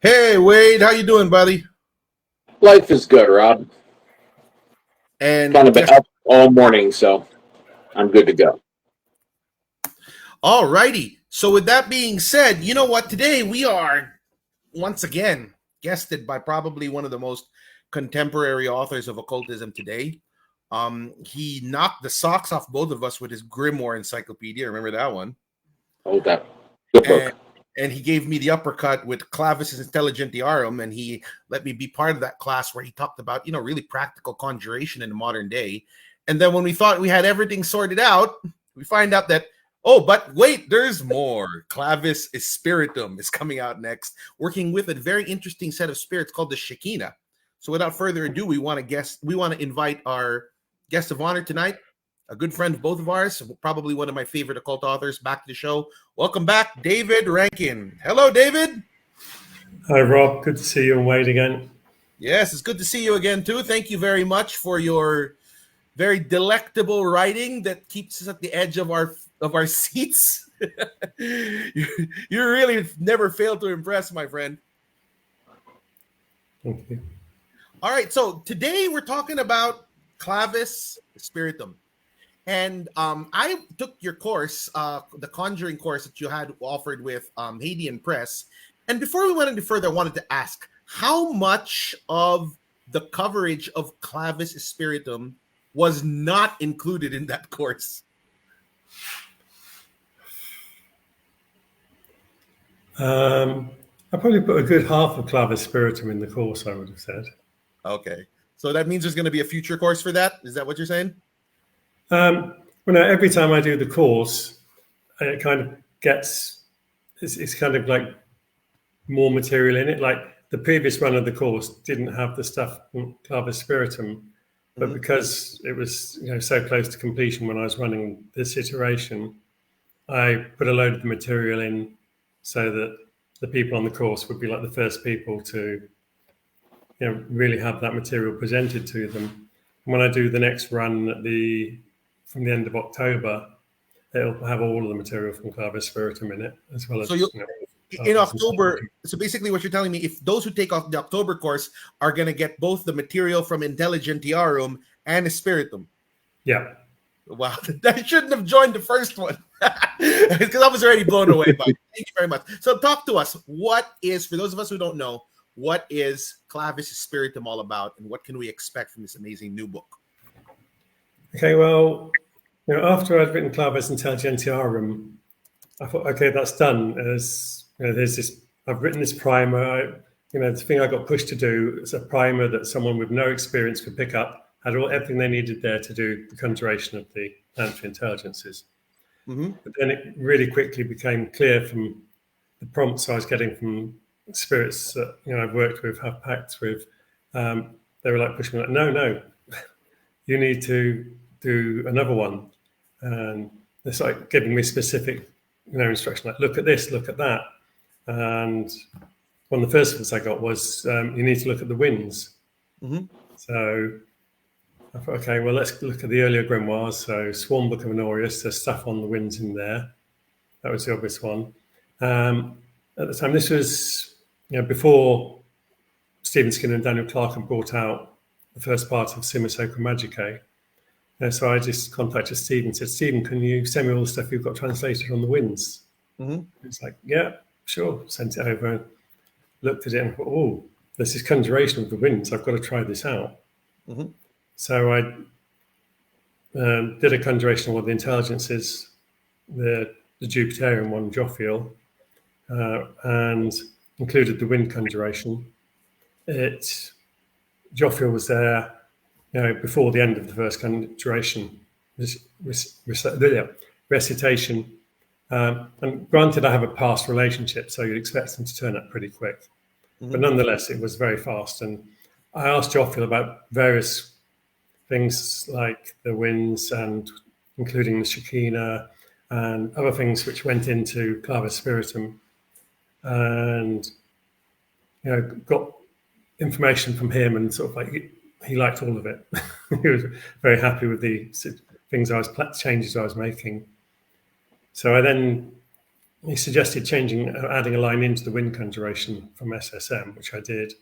Hey, Wade, how you doing, buddy? Life is good, Rob. And Kind of been up all morning, so I'm good to go. all righty. So with that being said, you know what? Today we are once again guested by probably one of the most contemporary authors of occultism today. He knocked the socks off both of us with his grimoire encyclopedia. Remember that one? Oh, that good book. And he gave me the uppercut with Clavis Intelligentiarum, and he let me be part of that class where he talked about, really practical conjuration in the modern day. And then when we thought we had everything sorted out, we find out that, oh, but wait, there's more. Clavis Spiritum is coming out next, working with a very interesting set of spirits called the Shekinah. So without further ado, we want to invite our guest of honor tonight, a good friend of both of ours, probably one of my favorite occult authors, back to the show. Welcome back, David Rankine. Hello, David. Hi, Rob. Good to see you and Wade again. Yes, it's good to see you again, too. Thank you very much for your very delectable writing that keeps us at the edge of our seats. you really never fail to impress, my friend. Thank you. All right, so today we're talking about Clavis Spiritum. And I took your course, the Conjuring course that you had offered with Hadean Press. And before we went any further, I wanted to ask, how much of the coverage of Clavis Spiritum was not included in that course? I probably put a good half of Clavis Spiritum in the course, I would have said. Okay. So that means there's going to be a future course for that? Is that what you're saying? Well, now, every time I do the course, it kind of gets, it's kind of like more material in it. Like the previous run of the course didn't have the stuff from Clavis Spiritum, but because it was so close to completion when I was running this iteration, I put a load of the material in so that the people on the course would be like the first people to really have that material presented to them. And when I do the next run from the end of October, it'll have all of the material from Clavis Spiritum in it, as well as in October. So basically what you're telling me, if those who take off the October course are going to get both the material from Intelligentiarum and the Spiritum. Yeah. Wow, I shouldn't have joined the first one because I was already blown away by it. Thank you very much. So talk to us. What is, for those of us who don't know, what is Clavis Spiritum all about, and what can we expect from this amazing new book? Okay, well, after I'd written Clavis Intelligentiarum, I thought, okay, that's done. There's this. I've written this primer. The thing I got pushed to do is a primer that someone with no experience could pick up. Had everything they needed there to do the conjuration of the planetary intelligences. Mm-hmm. But then it really quickly became clear from the prompts I was getting from spirits that I've worked with, have pacts with. They were like pushing me, like, no, you need to do another one. And it's like giving me specific, instruction, like look at this, look at that. And one of the first ones I got was you need to look at the winds. Mm-hmm. So I thought, okay, well, let's look at the earlier grimoires. So Swarm Book of Honorius, there's stuff on the winds in there. That was the obvious one. At the time, this was before Stephen Skinner and Daniel Clark had brought out the first part of Summa Sacra Magicae. So I just contacted Stephen and said, Stephen, can you send me all the stuff you've got translated on the winds? Mm-hmm. It's like, yeah, sure. Sent it over, looked at it and thought, oh, there's this conjuration of the winds. I've got to try this out. Mm-hmm. So I did a conjuration of one of the intelligences, the Jupiterian one, Jophiel, and included the wind conjuration. Jophiel was there before the end of the first conjuration, recitation. And granted, I have a past relationship, so you'd expect them to turn up pretty quick. Mm-hmm. But nonetheless, it was very fast. And I asked Jophiel about various things like the winds and including the Shekinah and other things which went into Clavis Spiritum. And, got information from him and sort of like he liked all of it. He was very happy with the changes I was making. So I then he suggested adding a line into the wind conjuration from SSM, which I did.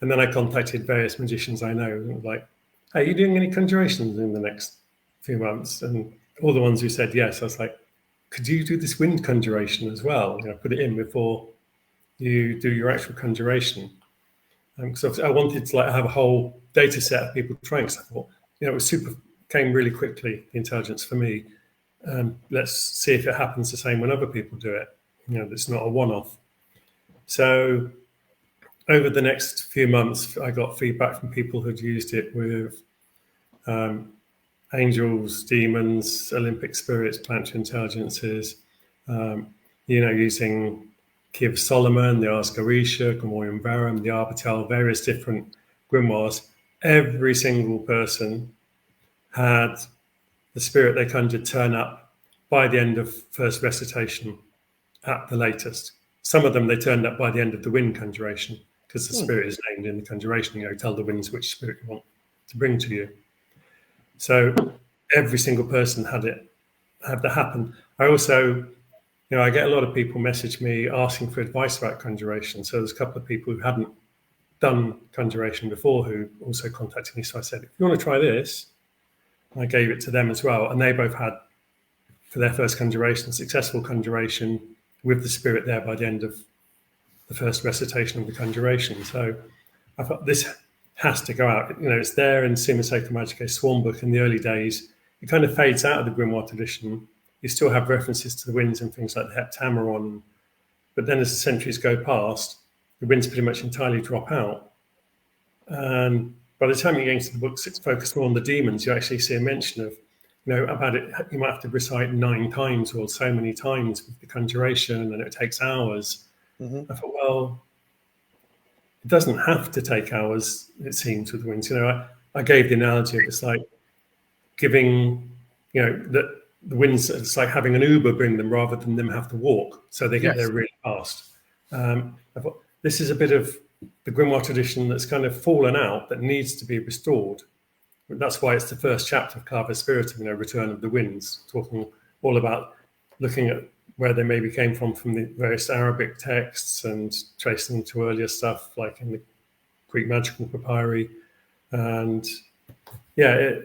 And then I contacted various magicians I know, like, hey, are you doing any conjurations in the next few months? And all the ones who said yes, I was like, could you do this wind conjuration as well? Put it in before you do your actual conjuration. So I wanted to have a whole data set of people trying. So I thought, it was came really quickly, the intelligence for me. Let's see if it happens the same when other people do it. It's not a one-off. So over the next few months, I got feedback from people who'd used it with angels, demons, Olympic spirits, planetary intelligences, using Key of Solomon, the Ars Goretia, Grimoire Verum, the Arbitel, various different grimoires. Every single person had the spirit they conjured turn up by the end of first recitation at the latest. Some of them, they turned up by the end of the wind conjuration because the spirit is named in the conjuration. Tell the winds which spirit you want to bring to you. So every single person had that happen. I also, I get a lot of people message me asking for advice about conjuration. So there's a couple of people who hadn't done conjuration before who also contacted me. So I said, if you want to try this, I gave it to them as well. And they both had, for their first conjuration, successful conjuration with the spirit there by the end of the first recitation of the conjuration. So I thought this has to go out. It's there in Summa Sacra Magicae Swarm Book in the early days. It kind of fades out of the grimoire tradition. You still have references to the winds and things like the Heptameron. But then as the centuries go past, the winds pretty much entirely drop out. And by the time you get into the books, it's focused more on the demons. You actually see a mention of, about it. You might have to recite 9 times or so many times with the conjuration, and it takes hours. I thought, well, it doesn't have to take hours, it seems, with the winds. I gave the analogy of it's like giving, that the winds, it's like having an Uber bring them rather than them have to walk. So they get there really fast. I thought, this is a bit of the grimoire tradition that's kind of fallen out that needs to be restored. That's why it's the first chapter of Clavis Spiritum, Return of the Winds, talking all about looking at where they maybe came from the various Arabic texts and tracing them to earlier stuff like in the Greek magical papyri. And I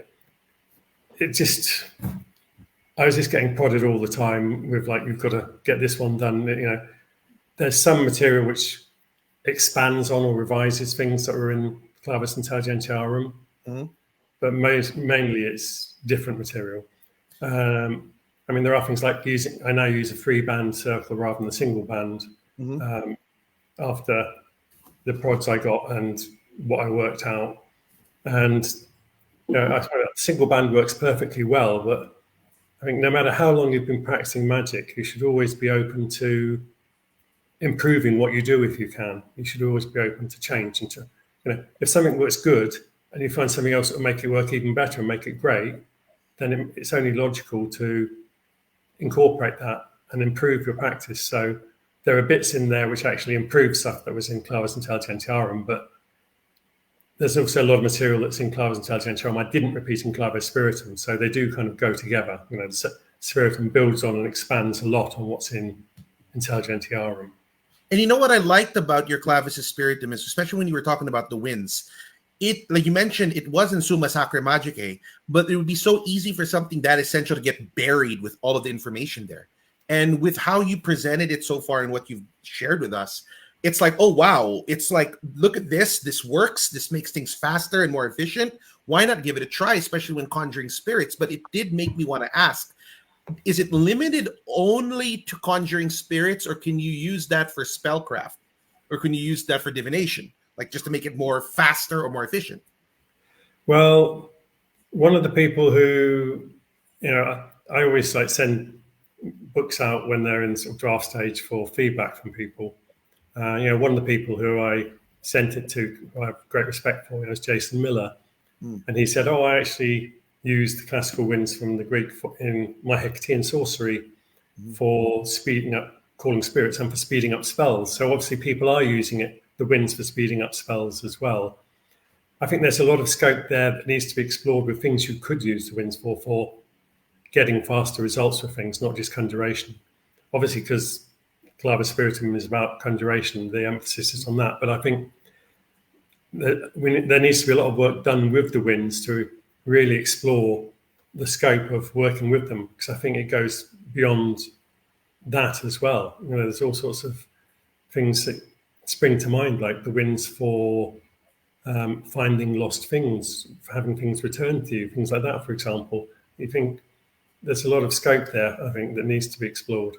was just getting prodded all the time with you've got to get this one done. There's some material which expands on or revises things that are in Clavis Intelligentiarum, but mainly it's different material. There are things like I now use a 3-band circle rather than a single band after the prods I got and what I worked out. And I find that single band works perfectly well, but I think no matter how long you've been practicing magic, you should always be open to improving what you do if you can. You should always be open to change and to, if something works good and you find something else that will make it work even better and make it great, then it's only logical to incorporate that and improve your practice. So there are bits in there which actually improve stuff that was in Clavis Intelligentiarum, but there's also a lot of material that's in Clavis Intelligentiarum I didn't repeat in Clavis Spiritum. So they do kind of go together. The Spiritum builds on and expands a lot on what's in Intelligentiarum. And what I liked about your Clavis Spiritum is, especially when you were talking about the winds, it, like you mentioned, it was in Summa Sacra Magicae, but it would be so easy for something that essential to get buried with all of the information there. And with how you presented it so far and what you've shared with us, it's like, oh, wow. It's like, look at this. This works. This makes things faster and more efficient. Why not give it a try, especially when conjuring spirits? But it did make me want to ask, is it limited only to conjuring spirits, or can you use that for spellcraft? Or can you use that for divination? Like just to make it more faster or more efficient? Well, one of the people who, I always send books out when they're in sort of draft stage for feedback from people. One of the people who I sent it to, who I have great respect for, is Jason Miller. And he said, I actually used the classical winds from the Greek in my Hecatian sorcery for speeding up, calling spirits, and for speeding up spells. So obviously people are using it, the winds, for speeding up spells as well. I think there's a lot of scope there that needs to be explored with things you could use the winds for getting faster results with things, not just conjuration. obviously because Clavis Spiritum is about conjuration, the emphasis is on that. But I think that there needs to be a lot of work done with the winds to really explore the scope of working with them, because I think it goes beyond that as well. There's all sorts of things that spring to mind, like the winds for finding lost things, having things returned to you, things like that, for example. You think there's a lot of scope there, I think, that needs to be explored.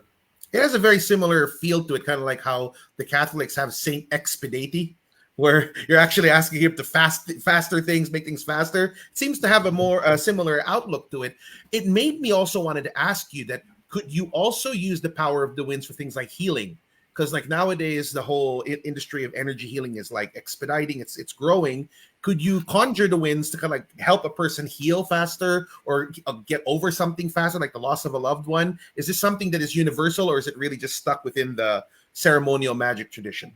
It has a very similar feel to it, kind of like how the Catholics have Saint Expedite, where you're actually asking him to faster things, make things faster. It seems to have a more similar outlook to it. It made me also wanted to ask you that, could you also use the power of the winds for things like healing? Because like nowadays, the whole industry of energy healing is like expediting, it's growing. Could you conjure the winds to kind of like help a person heal faster or get over something faster, like the loss of a loved one? Is this something that is universal, or is it really just stuck within the ceremonial magic tradition?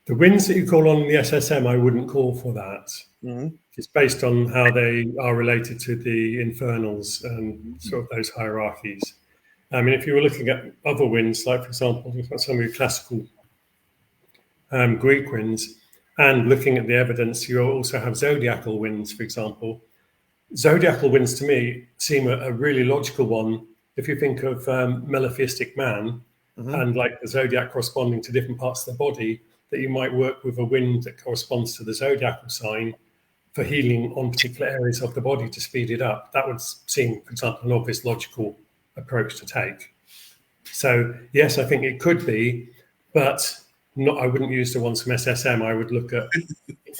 The winds that you call on the SSM, I wouldn't call for that. Mm-hmm. It's based on how they are related to the infernals and sort of those hierarchies. I mean, if you were looking at other winds, like, for example, some of your classical Greek winds, and looking at the evidence, you also have zodiacal winds, for example. Zodiacal winds, to me, seem a really logical one. If you think of maleficistic man, mm-hmm. and like the zodiac corresponding to different parts of the body, that you might work with a wind that corresponds to the zodiacal sign for healing on particular areas of the body to speed it up. That would seem, for example, an obvious logical approach to take. So yes, I think it could be, but I wouldn't use the ones from SSM. I would look at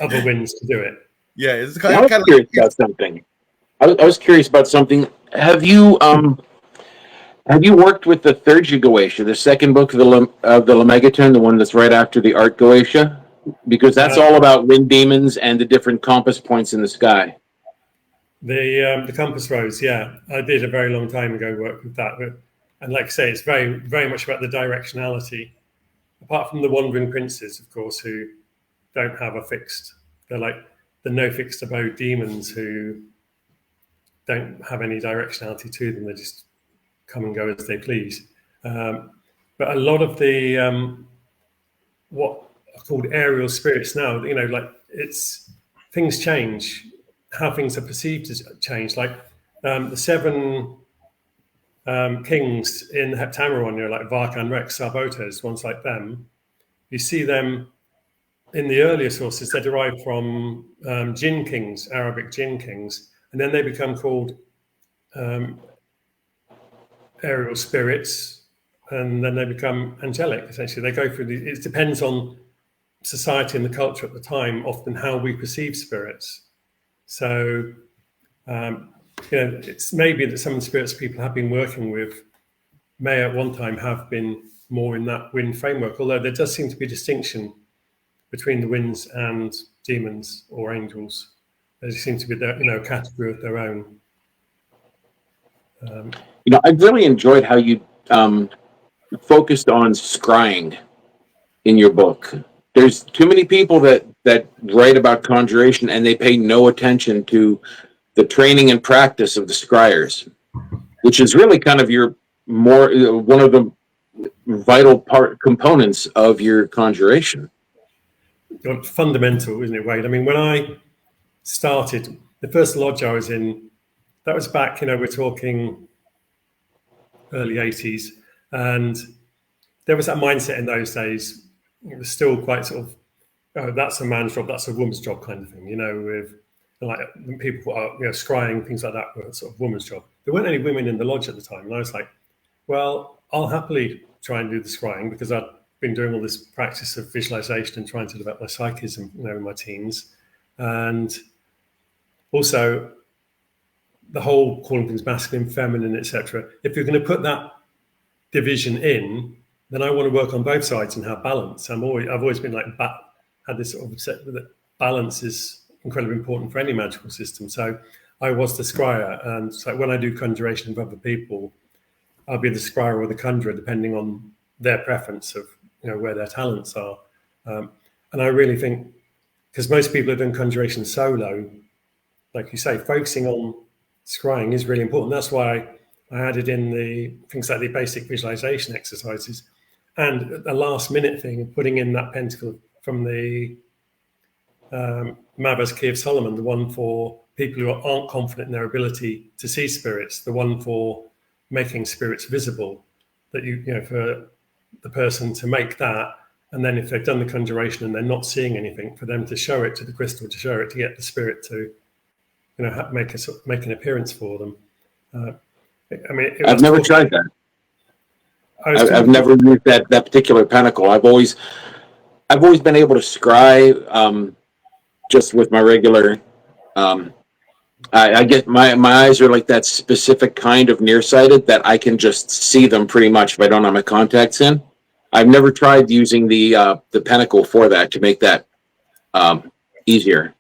other winds to do it. Yeah, it's I was curious about something. I was curious about something. Have you worked with the third Goetia, the second book of the Lemegeton, the one that's right after the Art Goetia? Because that's all about wind demons and the different compass points in the sky. The compass rose, yeah, I did a very long time ago work with that, and like I say, it's very, very much about the directionality. Apart from the wandering princes, of course, who don't have a fixed, they're like the no fixed abode demons who don't have any directionality to them. They just come and go as they please. But a lot of the what are called aerial spirits now, like it's things change. How things are perceived has changed. Like the seven kings in the Heptameron, like Varkan, Rex, Sarbotes, ones like them. You see them in the earlier sources. They're derived from jinn kings, Arabic jinn kings, and then they become called aerial spirits, and then they become angelic. Essentially, they go through it depends on society and the culture at the time, often how we perceive spirits. So, it's maybe that some of the spirits people have been working with may at one time have been more in that wind framework, although there does seem to be a distinction between the winds and demons or angels. They seem to be a category of their own. I really enjoyed how you focused on scrying in your book. There's too many people that write about conjuration and they pay no attention to the training and practice of the scryers, which is really kind of one of the vital components of your conjuration. Fundamental, isn't it, Wade? I mean, when I started, the first lodge I was in, that was back, we're talking early 80s, and there was that mindset in those days. It was still quite sort of, oh, that's a man's job, that's a woman's job kind of thing, with like people are, scrying, things like that were sort of woman's job. There weren't any women in the lodge at the time. And I was like, well, I'll happily try and do the scrying because I've been doing all this practice of visualization and trying to develop my psychism, in my teens. And also the whole calling things masculine, feminine, etc. If you're going to put that division in, then I want to work on both sides and have balance. I've always been like had this sort of set that balance is incredibly important for any magical system. So I was the scryer, and so when I do conjuration of other people, I'll be the scryer or the conjurer depending on their preference of where their talents are. And I really think, because most people have done conjuration solo, like you say, focusing on scrying is really important. That's why I added in the things like the basic visualization exercises, and a last minute thing, putting in that pentacle from the Mabas Key of Solomon, the one for people who aren't confident in their ability to see spirits, the one for making spirits visible, that you know, for the person to make that, and then if they've done the conjuration and they're not seeing anything, for them to show it to the crystal, to show it, to get the spirit to, you know, make an appearance for them. I mean, I've never tried that. I've never used that particular pentacle. I've always been able to scry just with my regular. I get my eyes are like that specific kind of nearsighted that I can just see them pretty much if I don't have my contacts in. I've never tried using the pentacle for that to make that easier.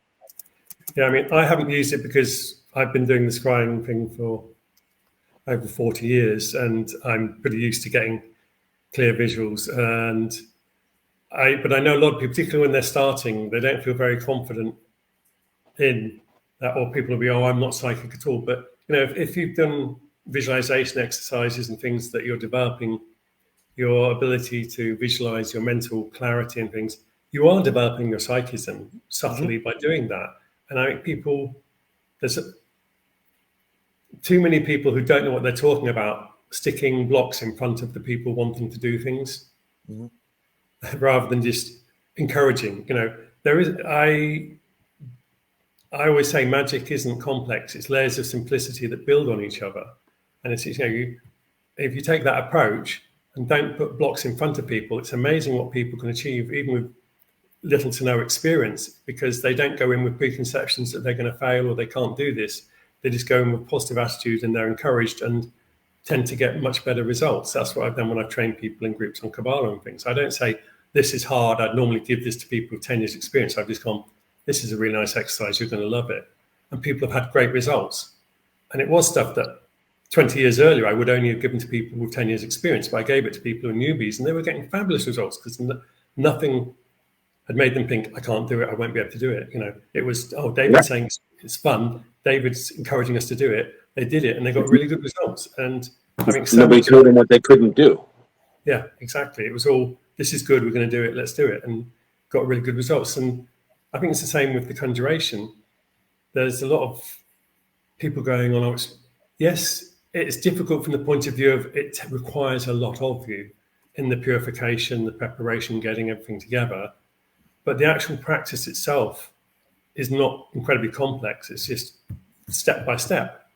Yeah, I mean, I haven't used it because I've been doing the scrying thing for over 40 years, and I'm pretty used to getting clear visuals. But I know a lot of people, particularly when they're starting, they don't feel very confident in that, or people will be, oh, I'm not psychic at all. But you know, if you've done visualization exercises and things that you're developing your ability to visualize, your mental clarity and things, you are developing your psychism subtly by doing that. And I think there's too many people who don't know what they're talking about, sticking blocks in front of the people wanting to do things, rather than just encouraging. You know, I always say magic isn't complex; it's layers of simplicity that build on each other. And it's, you know, if you take that approach and don't put blocks in front of people, it's amazing what people can achieve, even with little to no experience, because they don't go in with preconceptions that they're going to fail or they can't do this. They just go in with positive attitude and they're encouraged and tend to get much better results. That's what I've done when I've trained people in groups on Kabbalah and things. I don't say, this is hard, I'd normally give this to people with 10 years experience. I've just gone, this is a really nice exercise, you're going to love it. And people have had great results. And it was stuff that 20 years earlier I would only have given to people with 10 years experience, but I gave it to people who are newbies and they were getting fabulous results because nothing had made them think, I can't do it, I won't be able to do it. You know, it was, oh, David's saying it's fun, David's encouraging us to do it. They did it and they got really good results. And I think nobody told them what they couldn't do. Yeah, exactly. It was all, this is good, we're going to do it, let's do it, and got really good results. And I think it's the same with the conjuration. There's a lot of people going on, yes, it's difficult from the point of view of it requires a lot of you in the purification, the preparation, getting everything together. But the actual practice itself is not incredibly complex. It's just step by step.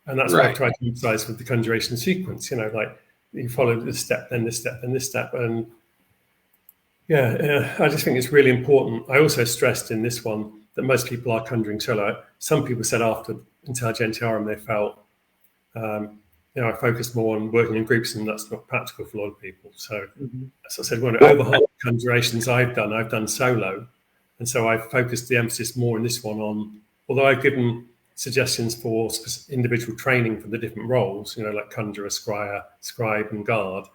And that's what I try to emphasize with the conjuration sequence. You know, like you follow this step, then this step, then this step. And I just think it's really important. I also stressed in this one that most people are conjuring solo. Some people said after Intelligentiarum they felt, I focused more on working in groups, and that's not practical for a lot of people. So, as I said, over half the conjurations I've done solo. And so I've focused the emphasis more in this one on, although I've given suggestions for individual training for the different roles, you know, like conjurer, scryer, scribe, and guard,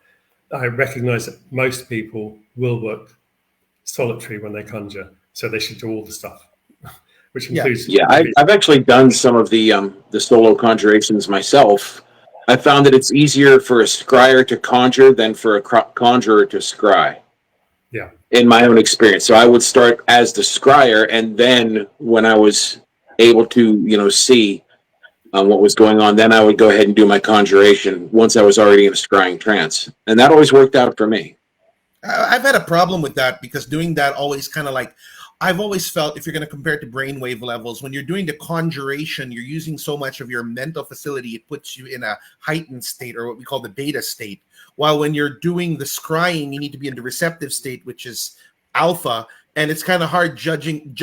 I recognize that most people will work solitary when they conjure. So they should do all the stuff, which includes... Yeah, I've actually done some of the solo conjurations myself. I found that it's easier for a scryer to conjure than for a conjurer to scry. Yeah. In my own experience. So I would start as the scryer, and then when I was able to, see what was going on, then I would go ahead and do my conjuration once I was already in a scrying trance. And that always worked out for me. I've had a problem with that because doing that always kind of like, I've always felt, if you're going to compare it to brainwave levels, when you're doing the conjuration, you're using so much of your mental facility, it puts you in a heightened state, or what we call the beta state. While when you're doing the scrying, you need to be in the receptive state, which is alpha. And it's kind of hard juggling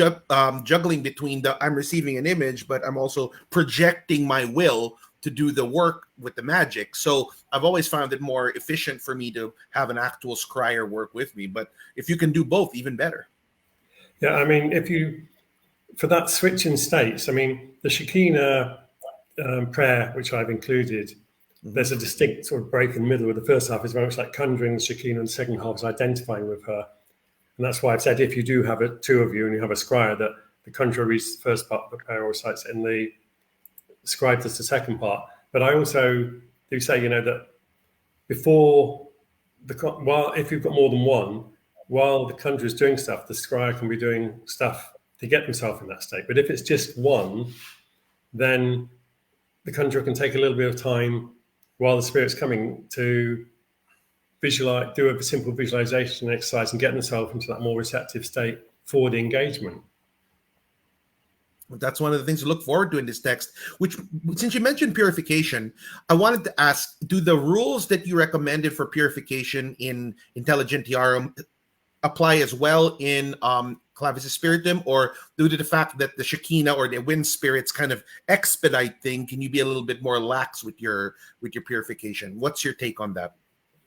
between I'm receiving an image, but I'm also projecting my will to do the work with the magic. So I've always found it more efficient for me to have an actual scryer work with me. But if you can do both, even better. Yeah, I mean, for that switch in states, I mean, the Shekinah prayer, which I've included, there's a distinct sort of break in the middle where the first half is very much like conjuring the Shekinah and the second half is identifying with her. And that's why I've said if you do have two of you and you have a scryer, that the conjurer reads the first part of the prayer or recites it, and the scribe does the second part. But I also do say, that before while if you've got more than one, while the conjurer is doing stuff, the scryer can be doing stuff to get themselves in that state. But if it's just one, then the conjurer can take a little bit of time while the spirit's coming to visualize, do a simple visualization exercise and get themselves into that more receptive state for the engagement. That's one of the things to look forward to in this text, which, since you mentioned purification, I wanted to ask, do the rules that you recommended for purification in Intelligentiarum apply as well in Clavis Spiritum, or due to the fact that the Shekinah or the wind spirits kind of expedite thing, can you be a little bit more lax with your purification? What's your take on that?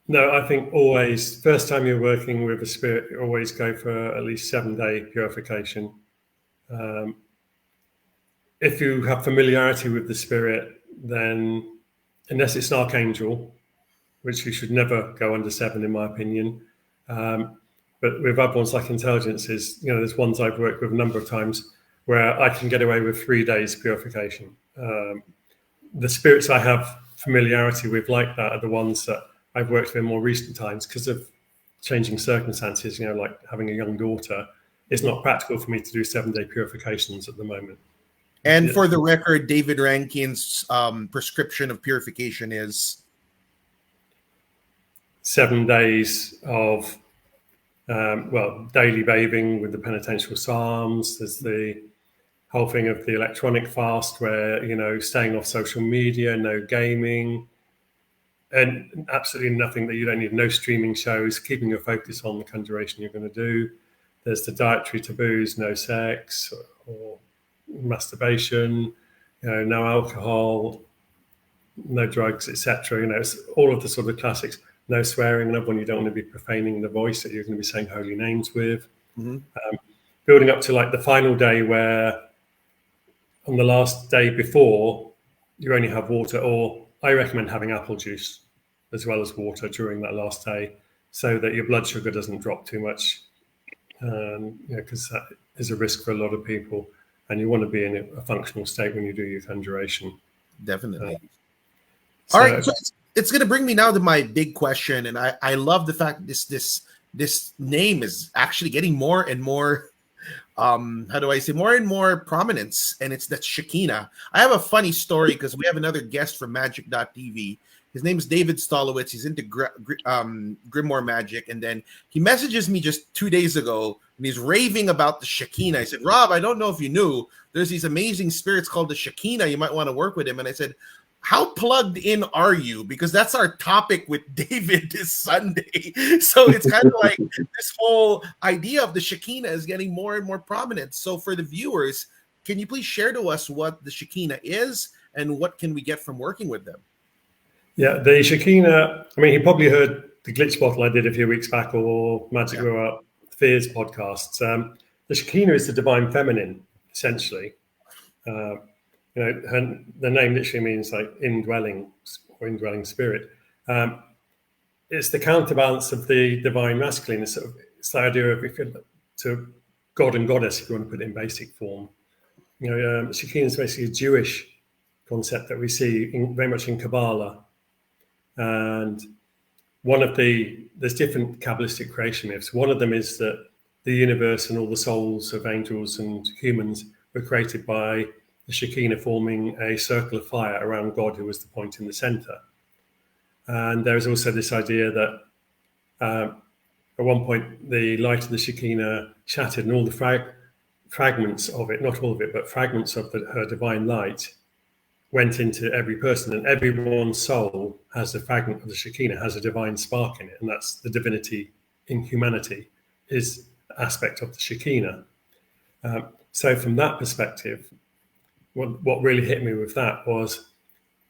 No, I think always, first time you're working with a spirit, you always go for at least 7-day purification. If you have familiarity with the spirit, then unless it's an archangel, which you should never go under 7 in my opinion, but with other ones like intelligences, there's ones I've worked with a number of times where I can get away with 3 days purification. The spirits I have familiarity with like that are the ones that I've worked with in more recent times because of changing circumstances, like having a young daughter. It's not practical for me to do 7-day purifications at the moment. And for the record, David Rankine's prescription of purification is 7 days of daily bathing with the penitential psalms. There's the whole thing of the electronic fast where, staying off social media, no gaming, and absolutely nothing that you don't need, no streaming shows, keeping your focus on the conjuration you're going to do. There's the dietary taboos, no sex or masturbation, no alcohol, no drugs, etc. It's all of the sort of classics. No swearing, another one, you don't want to be profaning the voice that you're going to be saying holy names with. Mm-hmm. Building up to like the final day where on the last day before you only have water, or I recommend having apple juice as well as water during that last day so that your blood sugar doesn't drop too much, because that is a risk for a lot of people. And you want to be in a functional state when you do your conjuration. Definitely. All right, so it's going to bring me now to my big question, and I love the fact this name is actually getting more and more, more and more prominence, and it's that Shekinah. I have a funny story because we have another guest from Magic.tv. His name is David Stolowitz. He's into grimoire magic, and then he messages me just 2 days ago, and he's raving about the Shekinah. I said, Rob, I don't know if you knew, there's these amazing spirits called the Shekinah. You might want to work with him. And I said, how plugged in are you? Because that's our topic with David this Sunday. So it's kind of like this whole idea of the Shekinah is getting more and more prominent. So for the viewers, can you please share to us what the Shekinah is and what can we get from working with them? Yeah, the Shekinah, he probably heard the glitch bottle I did a few weeks back or Magic Fears podcasts. The Shekinah is the divine feminine, essentially. The name literally means like indwelling or indwelling spirit. It's the counterbalance of the divine masculine. It's the idea of to God and goddess, if you want to put it in basic form. Shekinah is basically a Jewish concept that we see very much in Kabbalah. And there's different Kabbalistic creation myths. One of them is that the universe and all the souls of angels and humans were created by the Shekinah forming a circle of fire around God, who was the point in the center. And there is also this idea that at one point the light of the Shekinah shattered, and all the fragments of it, not all of it, but fragments of her divine light went into every person, and everyone's soul has a fragment of the Shekinah, has a divine spark in it, and that's the divinity in humanity, is aspect of the Shekinah. So from that perspective, what really hit me with that was,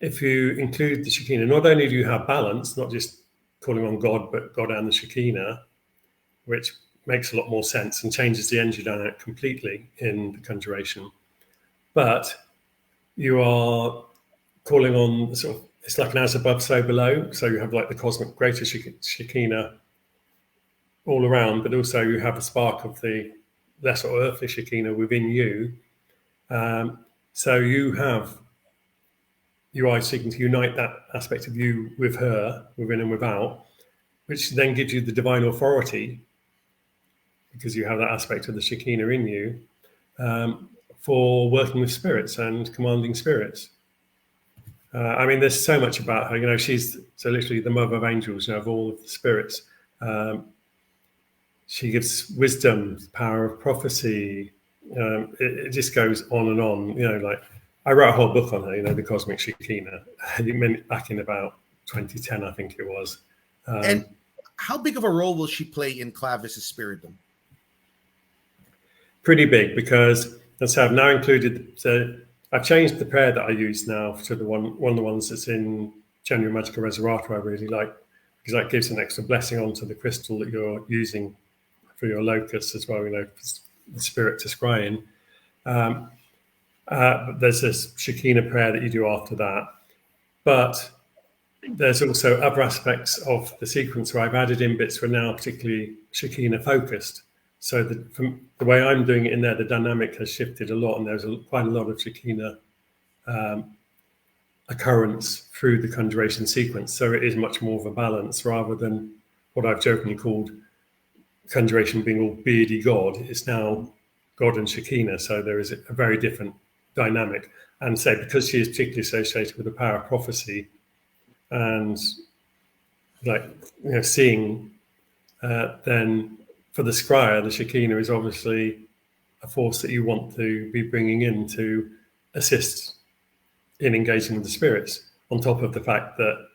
if you include the Shekinah, not only do you have balance, not just calling on God, but God and the Shekinah, which makes a lot more sense and changes the energy dynamic completely in the conjuration, but you are calling on it's like an as above, so below. So you have like the cosmic greater Shekinah all around, but also you have a spark of the lesser earthly Shekinah within you. So you have you are seeking to unite that aspect of you with her, within and without, which then gives you the divine authority, because you have that aspect of the Shekinah in you, for working with spirits and commanding spirits. I mean, there's so much about her. You know, she's so literally the mother of angels, you know, of all of the spirits. She gives wisdom, power of prophecy. It just goes on and on. You know, like I wrote a whole book on her, you know, the Cosmic Shekinah, back in about 2010, I think it was. And how big of a role will she play in Clavis Spiritum? Pretty big, because as I say, I've now included. I've changed the prayer that I use now to the one of the ones that's in Genuine Magical Reservoir. I really like, because that gives an extra blessing onto the crystal that you're using for your locus as well. You know, the spirit to scrying. But there's this Shekinah prayer that you do after that. But there's also other aspects of the sequence where I've added in bits that are now particularly Shekinah focused. So from the way I'm doing it in there, the dynamic has shifted a lot, and there's quite a lot of Shekinah occurrence through the conjuration sequence. So it is much more of a balance, rather than what I've jokingly called conjuration being all beardy God. It's now God and Shekinah. So there is a very different dynamic. And say, because she is particularly associated with the power of prophecy and like, you know, seeing, then for the scryer, the Shekinah is obviously a force that you want to be bringing in to assist in engaging with the spirits, on top of the fact that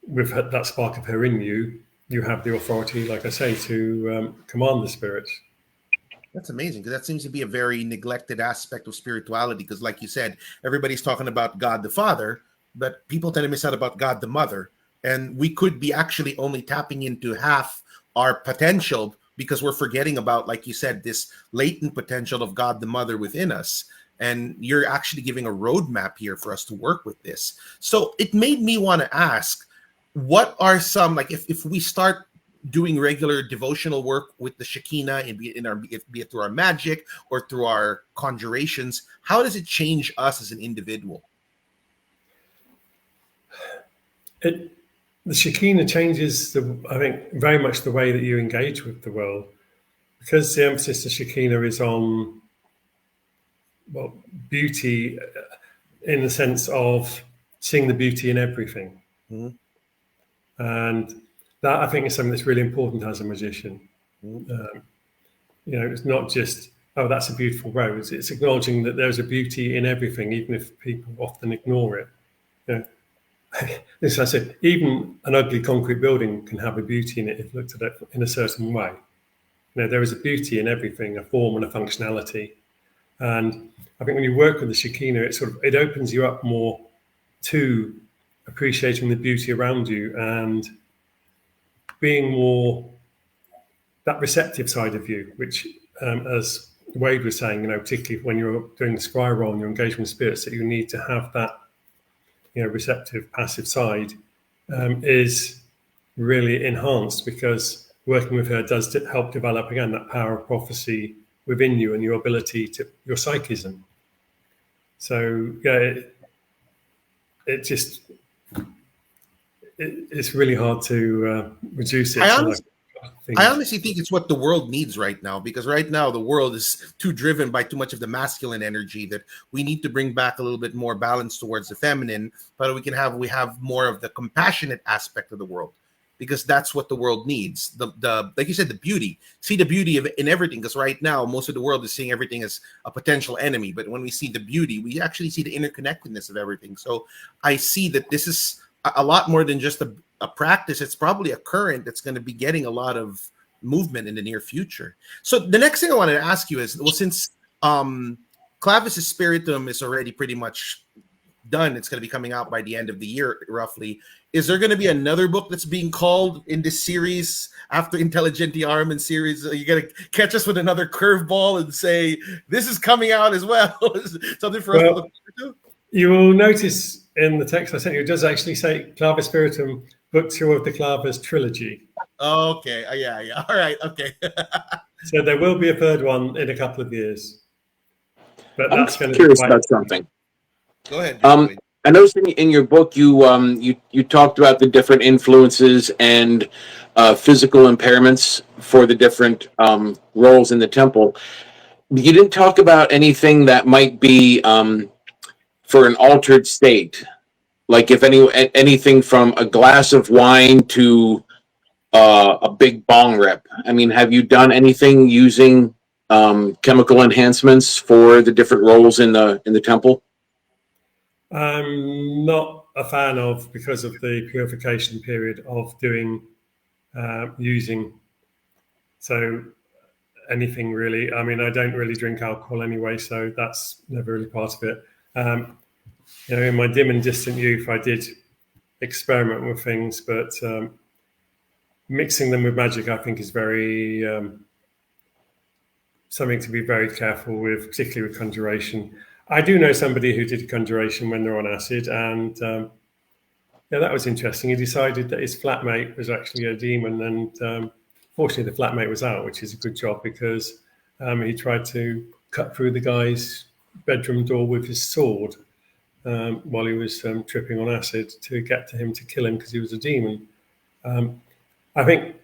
with that spark of her in you, you have the authority, like I say, to command the spirits. That's amazing, because that seems to be a very neglected aspect of spirituality, because like you said, everybody's talking about God the Father, but people tend to miss out about God the Mother. And we could be actually only tapping into half our potential, because we're forgetting about, like you said, this latent potential of God the Mother within us. And you're actually giving a roadmap here for us to work with this. So it made me want to ask, what are some, like, if we start doing regular devotional work with the Shekinah, and be it through our magic or through our conjurations, how does it change us as an individual? The Shekinah changes, I think, very much the way that you engage with the world, because the emphasis of Shekinah is on, well, beauty, in the sense of seeing the beauty in everything. Mm-hmm. And that, I think, is something that's really important as a magician. Mm-hmm. You know, it's not just, oh, that's a beautiful rose. It's acknowledging that there's a beauty in everything, even if people often ignore it. You know, as I said, even an ugly concrete building can have a beauty in it if looked at it in a certain way. You know, there is a beauty in everything, a form and a functionality. And I think when you work with the Shekinah, it opens you up more to appreciating the beauty around you and being more that receptive side of you, which, as Wade was saying, you know, particularly when you're doing the scry role and you're engaging with spirits, that you need to have that, you know, receptive, passive side is really enhanced, because working with her does help develop, again, that power of prophecy within you and your ability to, your psychism. So, yeah, it's really hard to reduce it. I honestly think it's what the world needs right now, because right now the world is too driven by too much of the masculine energy, that we need to bring back a little bit more balance towards the feminine, but we have more of the compassionate aspect of the world, because that's what the world needs. The like you said, the beauty. See the beauty in everything, because right now most of the world is seeing everything as a potential enemy, but when we see the beauty, we actually see the interconnectedness of everything. So I see that this is a lot more than just a practice. It's probably a current that's going to be getting a lot of movement in the near future. So the next thing I wanted to ask you is, well, since Clavis Spiritum is already pretty much done, it's going to be coming out by the end of the year, roughly. Is there going to be another book that's being called in this series after Intelligentiarum and series? Are you going to catch us with another curveball and say, this is coming out as well? Something for us to look forward to? You will notice in the text I sent you, it does actually say Clavis Spiritum, Book 2 of the Clavis trilogy. Okay. Yeah. All right. Okay. So there will be a third one in a couple of years. But I'm that's going to curious about something. Go ahead. I noticed in your book you talked about the different influences and physical impairments for the different roles in the temple. You didn't talk about anything that might be for an altered state, like if anything from a glass of wine to a big bong rip. I mean, have you done anything using chemical enhancements for the different roles in the temple? I'm not a fan of, because of the purification period of doing using. So anything really. I mean, I don't really drink alcohol anyway, so that's never really part of it. In my dim and distant youth, I did experiment with things, but mixing them with magic, I think, is very something to be very careful with, particularly with conjuration. I do know somebody who did conjuration when they're on acid, and that was interesting. He decided that his flatmate was actually a demon, and fortunately the flatmate was out, which is a good job, because he tried to cut through the guy's bedroom door with his sword while he was tripping on acid to get to him to kill him because he was a demon. I think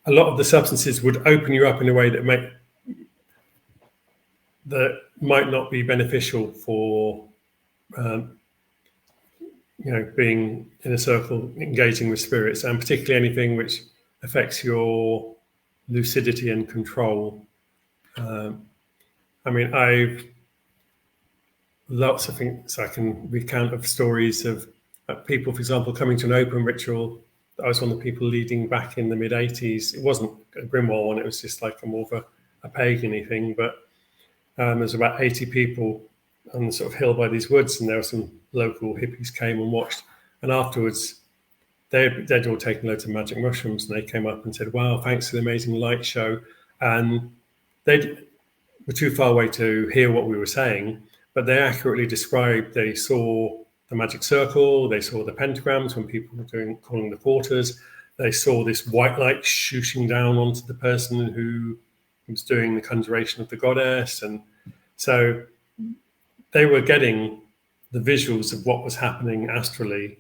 a lot of the substances would open you up in a way that might not be beneficial for being in a circle, engaging with spirits, and particularly anything which affects your lucidity and control. I mean, I've lots of things I can recount of stories of people, for example, coming to an open ritual. I was one of the people leading back in the mid-80s. It wasn't a grimoire one, it was just like more of a pagan-y thing, but there's about 80 people on the sort of hill by these woods, and there were some local hippies came and watched. And afterwards, they'd all taken loads of magic mushrooms, and they came up and said, "Wow, thanks for the amazing light show." And they were too far away to hear what we were saying, but they accurately described, they saw the magic circle, they saw the pentagrams when people were calling the quarters, they saw this white light shooting down onto the person who was doing the conjuration of the goddess. And so they were getting the visuals of what was happening astrally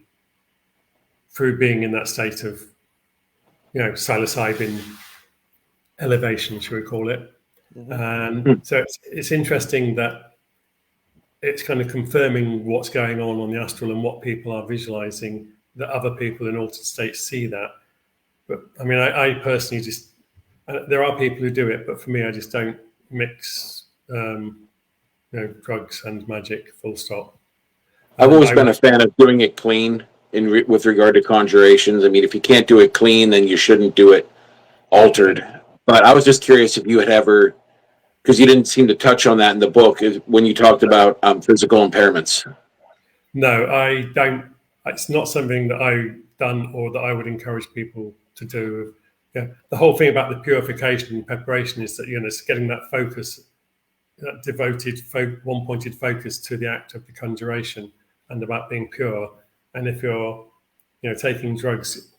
through being in that state of, psilocybin elevation, shall we call it. Mm-hmm. And so it's interesting that it's kind of confirming what's going on the astral and what people are visualizing, that other people in altered states see that. But I mean, I personally just, there are people who do it, but for me, I just don't mix, drugs and magic, full stop. I've always been a fan of doing it clean with regard to conjurations. I mean, if you can't do it clean, then you shouldn't do it altered. But I was just curious if you had ever, because you didn't seem to touch on that in the book when you talked about physical impairments. No, I don't. It's not something that I've done or that I would encourage people to do. The whole thing about the purification and preparation is that, it's getting that focus, that devoted, one-pointed focus to the act of the conjuration and about being pure. And if you're, taking drugs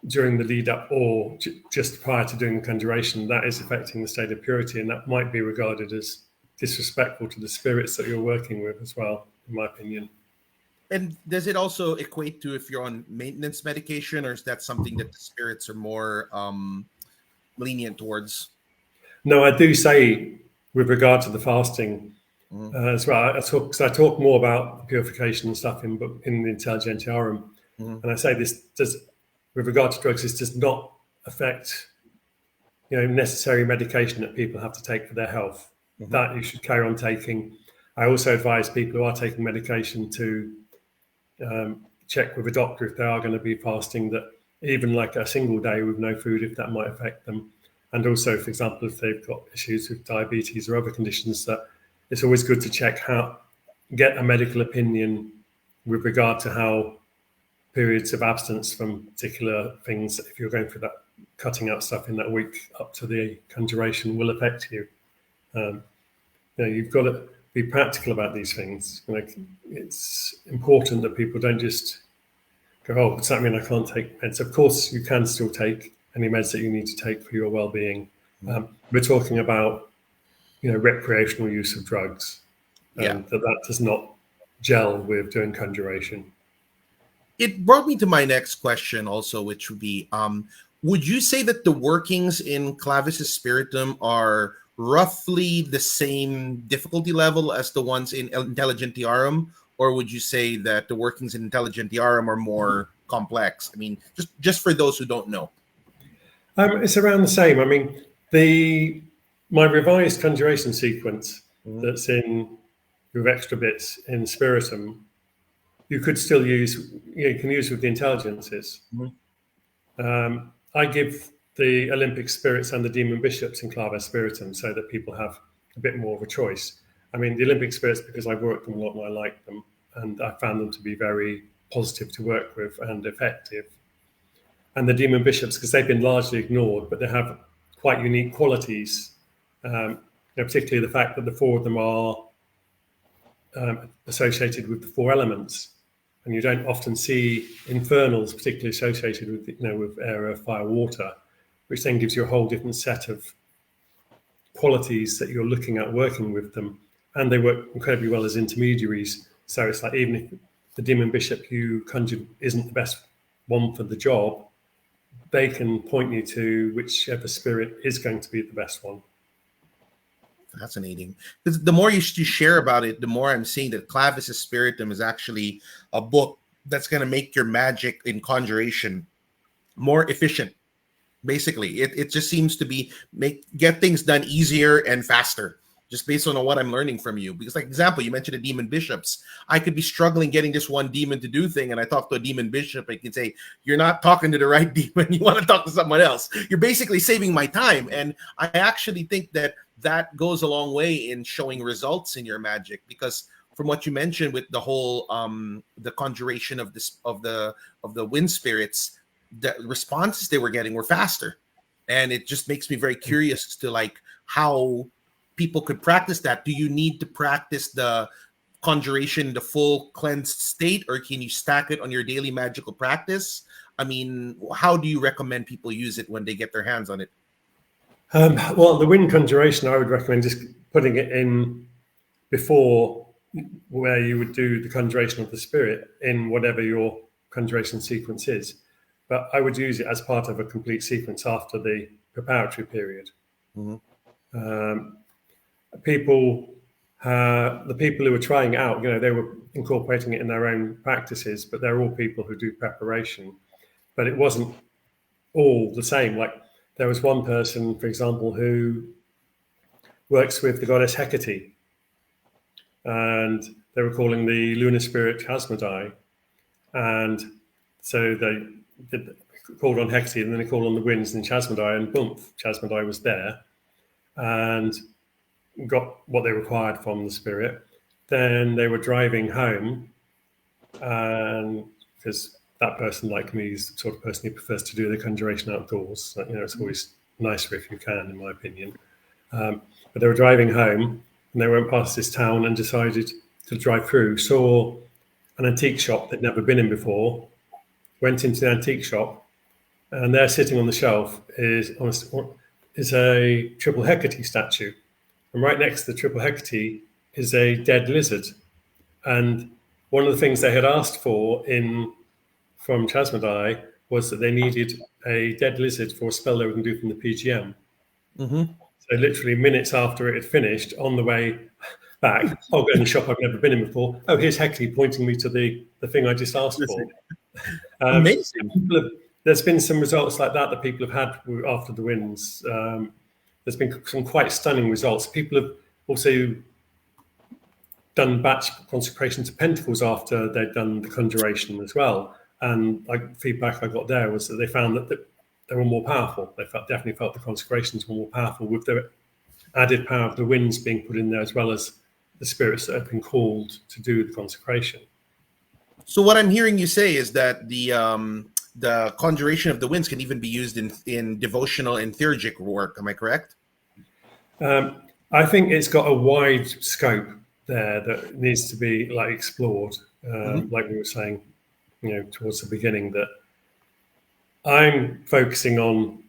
during the lead up or just prior to doing the conjuration, that is affecting the state of purity, and that might be regarded as disrespectful to the spirits that you're working with as well, in my opinion. And does it also equate to if you're on maintenance medication, or is that something that the spirits are more lenient towards? No, I do say with regard to the fasting as well. I talk more about the purification and stuff in the Intelligentiarum, and I say this does. With regard to drugs, this does not affect, necessary medication that people have to take for their health. Mm-hmm. That you should carry on taking. I also advise people who are taking medication to check with a doctor if they are going to be fasting, that even like a single day with no food, if that might affect them. And also, for example, if they've got issues with diabetes or other conditions, that it's always good to get a medical opinion with regard to how periods of abstinence from particular things, if you're going through that cutting out stuff in that week up to the conjuration, will affect you. You've got to be practical about these things. It's important that people don't just go, "Oh, does that mean I can't take meds?" Of course, you can still take any meds that you need to take for your well-being. We're talking about, recreational use of drugs. That does not gel with doing conjuration. It brought me to my next question also, which would be, would you say that the workings in Clavis Spiritum are roughly the same difficulty level as the ones in Intelligentiarum, or would you say that the workings in Intelligentiarum are more complex? I mean, just for those who don't know. It's around the same. I mean, my revised conjuration sequence that's in with extra bits in Spiritum, you could still use. You can use with the intelligences. I give the Olympic spirits and the demon bishops in Clavis Spiritum so that people have a bit more of a choice. I mean, the Olympic spirits, because I've worked them a lot and I like them, and I found them to be very positive to work with and effective. And the demon bishops, because they've been largely ignored, but they have quite unique qualities, particularly the fact that the four of them are associated with the four elements. And you don't often see infernals particularly associated with, with air, earth, fire, water, which then gives you a whole different set of qualities that you're looking at working with them. And they work incredibly well as intermediaries. So it's like, even if the demon bishop you conjured isn't the best one for the job, they can point you to whichever spirit is going to be the best one. Fascinating. Because the more you share about it, the more I'm seeing that Clavis Spiritum is actually a book that's going to make your magic in conjuration more efficient. Basically, it just seems to be get things done easier and faster, just based on what I'm learning from you. Because, like example, you mentioned the demon bishops. I could be struggling getting this one demon to do thing, and I talk to a demon bishop. I can say, "You're not talking to the right demon. You want to talk to someone else." You're basically saving my time, and I actually think that goes a long way in showing results in your magic. Because from what you mentioned with the whole the conjuration of the wind spirits, the responses they were getting were faster, and it just makes me very curious as to like how people could practice that. Do you need to practice the conjuration in the full cleansed state, or can you stack it on your daily magical practice? I mean, how do you recommend people use it when they get their hands on it? Well, the wind conjuration, I would recommend just putting it in before where you would do the conjuration of the spirit in whatever your conjuration sequence is. But I would use it as part of a complete sequence after the preparatory period. The people who were trying it out, they were incorporating it in their own practices, but they're all people who do preparation. But it wasn't all the same. Like, there was one person, for example, who works with the goddess Hecate, and they were calling the lunar spirit Chasmodai. And so they called on Hecate, and then they called on the winds and Chasmodai, and boom, Chasmodai was there and got what they required from the spirit. Then they were driving home, and because that person, like me, is the sort of person who prefers to do the conjuration outdoors. It's always nicer if you can, in my opinion. But they were driving home, and they went past this town and decided to drive through, saw an antique shop they'd never been in before, went into the antique shop, and there sitting on the shelf is a triple Hecate statue. And right next to the triple Hecate is a dead lizard. And one of the things they had asked for from Chasmodai was that they needed a dead lizard for a spell they were going to do from the PGM. So literally minutes after it had finished, on the way back, I'll go in the shop I've never been in before. Oh, here's Hecate pointing me to the thing I just asked for. Amazing. There's been some results like that people have had after the winds. There's been some quite stunning results. People have also done batch consecration to Pentacles after they'd done the conjuration as well. And feedback I got there was that they found that they were more powerful. They definitely felt the consecrations were more powerful with the added power of the winds being put in there, as well as the spirits that have been called to do the consecration. So what I'm hearing you say is that the conjuration of the winds can even be used in devotional and theurgic work. Am I correct? I think it's got a wide scope there that needs to be explored. Like we were saying, towards the beginning, that I'm focusing on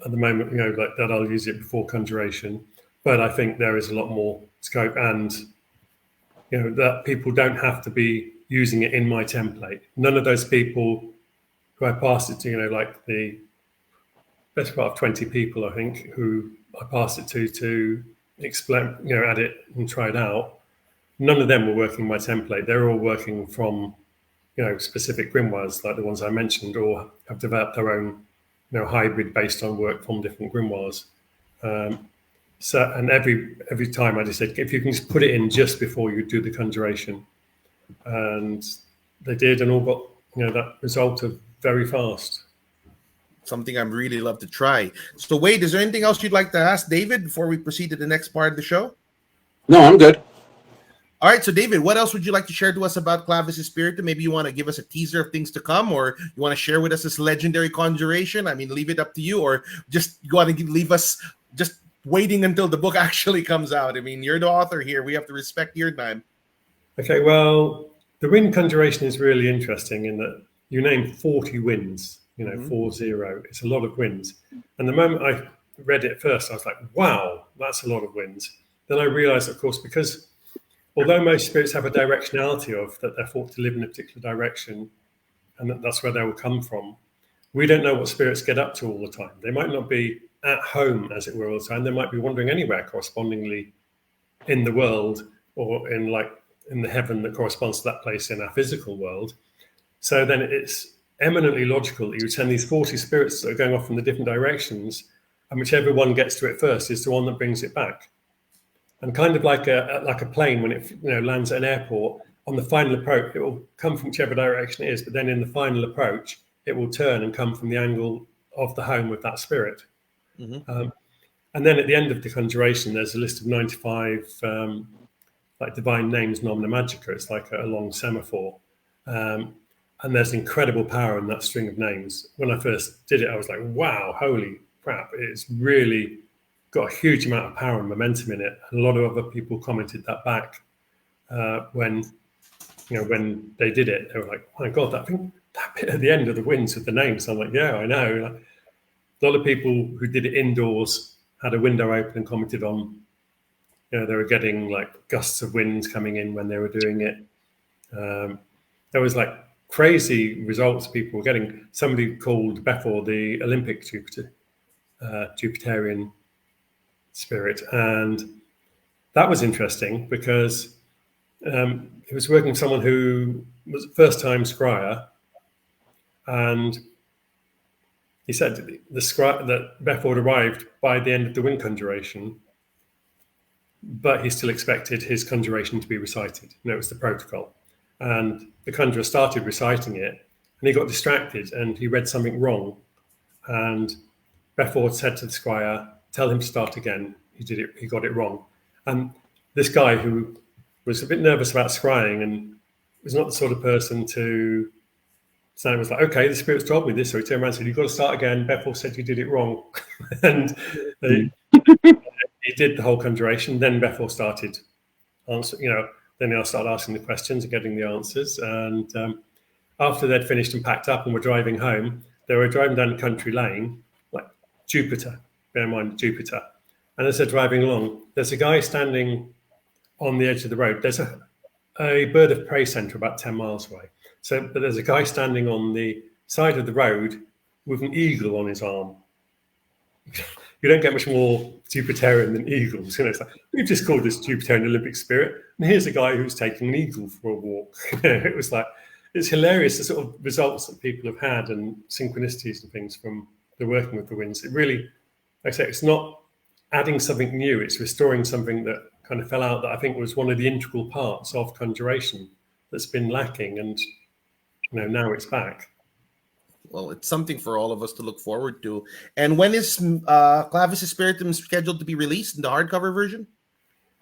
at the moment, that I'll use it before conjuration, but I think there is a lot more scope, and that people don't have to be using it in my template. None of those people who I passed it to, like the better part of 20 people, I think, who I passed it to explain, add it and try it out. None of them were working my template. They're all working from, specific grimoires like the ones I mentioned, or have developed their own, hybrid based on work from different grimoires. So, and every time I just said, if you can just put it in just before you do the conjuration, and they did, and all got that result of very fast. Something I'd really love to try. So, Wade, is there anything else you'd like to ask David before we proceed to the next part of the show? No, I'm good. All right, so David, what else would you like to share to us about Clavis Spiritum? Maybe you want to give us a teaser of things to come, or you want to share with us this legendary conjuration? I mean, leave it up to you, or just go ahead and leave us just waiting until the book actually comes out. I mean, you're the author here. We have to respect your time. Okay, well, the wind conjuration is really interesting in that you name 40 winds, 40. It's a lot of winds. And the moment I read it first, I was like, wow, that's a lot of winds. Then I realized, of course, because although most spirits have a directionality of that they're thought to live in a particular direction, and that's where they will come from, we don't know what spirits get up to all the time. They might not be at home, as it were, all the time. They might be wandering anywhere correspondingly in the world, or in the heaven that corresponds to that place in our physical world. So then it's eminently logical that you would send these 40 spirits that are going off in the different directions, and whichever one gets to it first is the one that brings it back. And kind of like a plane, when it lands at an airport, on the final approach, it will come from whichever direction it is, but then in the final approach, it will turn and come from the angle of the home of that spirit. Mm-hmm. And then at the end of the conjuration, there's a list of 95 divine names, nomina magica. It's like a long semaphore. And there's incredible power in that string of names. When I first did it, I was like, wow, holy crap. It's really got a huge amount of power and momentum in it. And a lot of other people commented that back when they did it. They were like, oh my God, that bit at the end of the winds with the names. I'm like, yeah, I know. A lot of people who did it indoors had a window open and commented on, they were getting like gusts of winds coming in when they were doing it. There was like crazy results people were getting. Somebody called Bethor the Olympic Jupiterian spirit. And that was interesting because he was working with someone who was a first-time scryer, and he said that Bethor arrived by the end of the wind conjuration, but he still expected his conjuration to be recited. It was the protocol. And the conjurer started reciting it, and he got distracted, and he read something wrong. And Bethor said to the squire, tell him to start again. He did it. He got it wrong. And this guy, who was a bit nervous about scrying and was not the sort of person to say, was like, okay, the spirit's told me this. So he turned around and said, you've got to start again. Bethor said you did it wrong. And he did the whole conjuration. Then Bethor started answering, then I started asking the questions and getting the answers. And after they'd finished and packed up and were driving home, they were driving down country lane, like Jupiter, bear in mind Jupiter. And as they're driving along, there's a guy standing on the edge of the road. There's a bird of prey centre about 10 miles away. But there's a guy standing on the side of the road with an eagle on his arm. You don't get much more Jupiterian than eagles. It's like, we've just called this Jupiterian Olympic spirit, and here's a guy who's taking an eagle for a walk. It was like, it's hilarious, the sort of results that people have had and synchronicities and things from the working with the winds. It really, like I say, it's not adding something new, it's restoring something that kind of fell out that I think was one of the integral parts of conjuration that's been lacking, and now it's back. Well, it's something for all of us to look forward to. And when is Clavis Spiritum scheduled to be released in the hardcover version?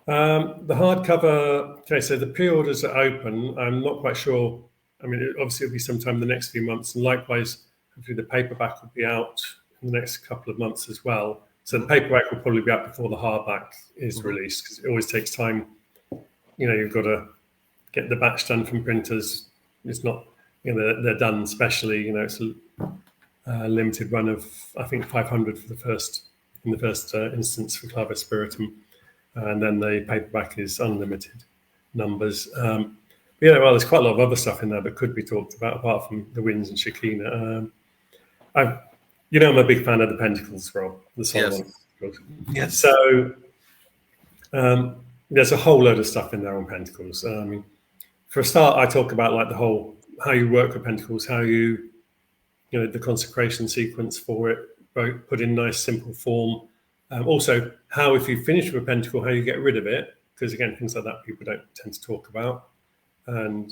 The hardcover, okay, so the pre-orders are open. I'm not quite sure. I mean, obviously it'll be sometime in the next few months, and likewise, hopefully the paperback will be out in the next couple of months as well. So the paperback will probably be out before the hardback is released, because it always takes time. You've got to get the batch done from printers. It's not, they're done specially. It's a limited run of, I think, 500 in the first instance for Clavis Spiritum, and then the paperback is unlimited. numbers. Yeah, well, there's quite a lot of other stuff in there that could be talked about apart from the winds and Shekinah. I'm a big fan of the Pentacles role, the Solomon. Yes. So there's a whole load of stuff in there on Pentacles. For a start, I talk about like the whole how you work with Pentacles, how you the consecration sequence for it, put in nice simple form. Also, how if you finish with a pentacle, how you get rid of it, because again, things like that people don't tend to talk about. And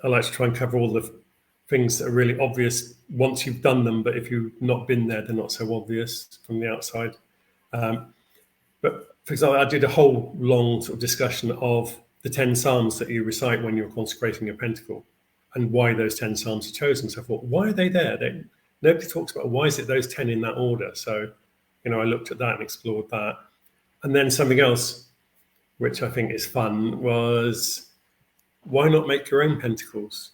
I like to try and cover all the things that are really obvious once you've done them, but if you've not been there, they're not so obvious from the outside. But for example, I did a whole long sort of discussion of the 10 Psalms that you recite when you're consecrating a pentacle and why those 10 Psalms are chosen. So I thought, why are they there? Nobody talks about why is it those 10 in that order. So, I looked at that and explored that. And then something else, which I think is fun, was why not make your own pentacles?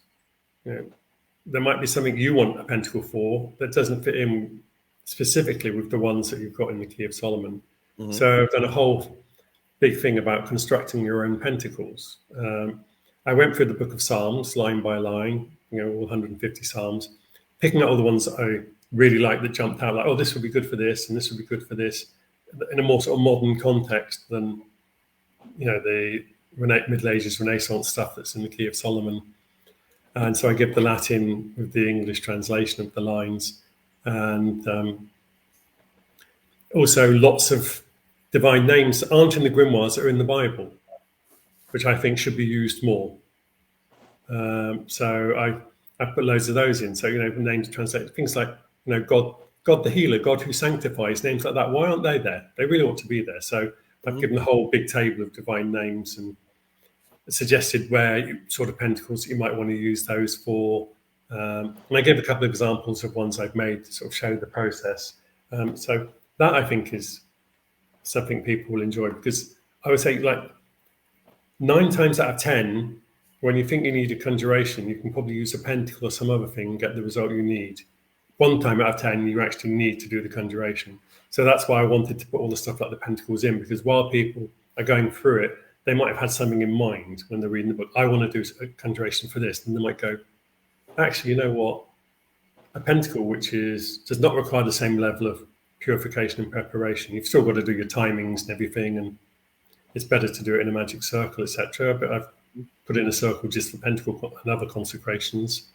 There might be something you want a pentacle for that doesn't fit in specifically with the ones that you've got in the Key of Solomon. Mm-hmm. So I've done a whole big thing about constructing your own pentacles. I went through the book of Psalms line by line, all 150 Psalms, picking out all the ones that I really liked that jumped out, like, oh, this would be good for this, and this would be good for this, in a more sort of modern context than, the Middle Ages Renaissance stuff that's in the Key of Solomon. And so I give the Latin with the English translation of the lines, and also lots of divine names that aren't in the grimoires that are in the Bible, which I think should be used more. So I put loads of those in. So, names translated, things like, God the healer, God who sanctifies, names like that. Why aren't they there? They really ought to be there. So I've given a whole big table of divine names and suggested where sort of pentacles you might want to use those for. And I gave a couple of examples of ones I've made to sort of show the process. So that I think is something people will enjoy, because I would say like 9 times out of 10, when you think you need a conjuration, you can probably use a pentacle or some other thing and get the result you need. 1 time out of 10, you actually need to do the conjuration. So that's why I wanted to put all the stuff like the pentacles in, because while people are going through it, they might have had something in mind when they're reading the book. I want to do a conjuration for this. And they might go, actually, you know what? A pentacle, which does not require the same level of purification and preparation. You've still got to do your timings and everything, and it's better to do it in a magic circle, etc. But I've put in a circle just for pentacle and other consecrations.